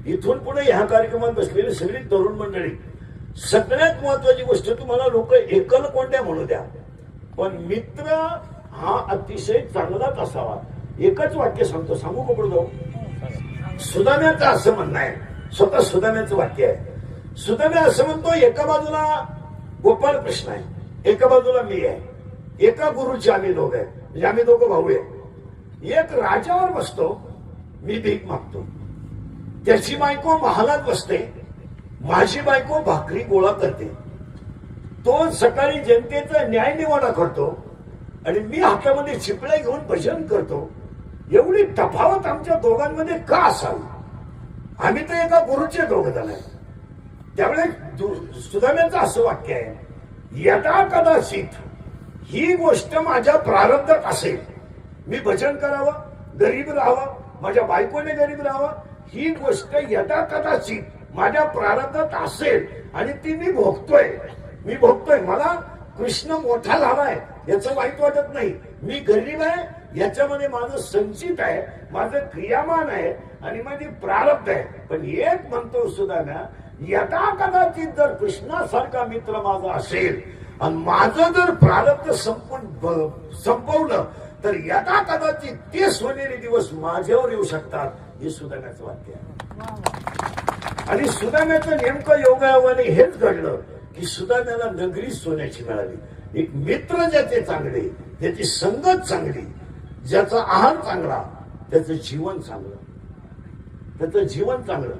इथून पुढे ह्या कार्यक्रमात बसलेली सगळी तरुण मंडळी, सगळ्यात महत्वाची गोष्ट, तुम्हाला लोक एकल कोंड्या म्हणू द्या, पण मित्र हा अतिशय चांगलाच असावा. एकच वाक्य सांगतो, सांगू का पुढे जाऊ? सुदाम्याचं असं म्हणणं आहे, स्वतः सुदाम्याचं वाक्य आहे. सुदाम्या असं म्हणतो, एका बाजूला गोपाळ कृष्ण आहे, एका बाजूला मी आहे, एका गुरुचे आम्ही दोघं आहे, म्हणजे आम्ही दोघं भाऊ आहे. एक राजावर बसतो, मी भीक मागतो. त्याची बायको महालात बसते, माझी बायको भाकरी गोळा करते. तो सकाळी जनतेचा न्याय निवाडा करतो आणि मी हातामध्ये चिपळ्या घेऊन भजन करतो. एवढी तफावत आमच्या दोघांमध्ये का असावी? आम्ही तर एका गुरुचे दोघं जण आहे. त्यावेळेस सुदाम्याचं असं वाक्य आहे, यदा कदाचित ही गोष्ट माझ्या प्रारब्धात असेल, मी भजन करावं, गरीब राहावं, माझ्या बायकोने गरीब राहावं, ही गोष्ट यदा कदाचित माझ्या प्रारब्धात असेल आणि ती मी भोगतोय. मला कृष्ण मोठा झालाय याचं वाईट वाटत नाही, मी गरीब आहे याच्यामध्ये माझं संचित आहे, माझं क्रियामान आहे आणि माझी प्रारब्ध आहे. पण एक म्हणतो सुदाम्या, यदा कदाचित जर कृष्णासारखा मित्र माझा असेल आणि माझं जर प्रारब्ध संपवलं तर यदा कदाचित ते सोनेरी दिवस माझ्यावर येऊ शकतात. हे सुदाम्याचं वाक्य आहे. आणि सुदाम्याचं नेमकं योगायोगाने हेच घडलं की सुदाम्याला नगरी सोन्याची मिळाली. एक मित्र ज्याचे चांगले, ज्याची संगत चांगली, ज्याचा आहार चांगला, त्याचं जीवन चांगलं.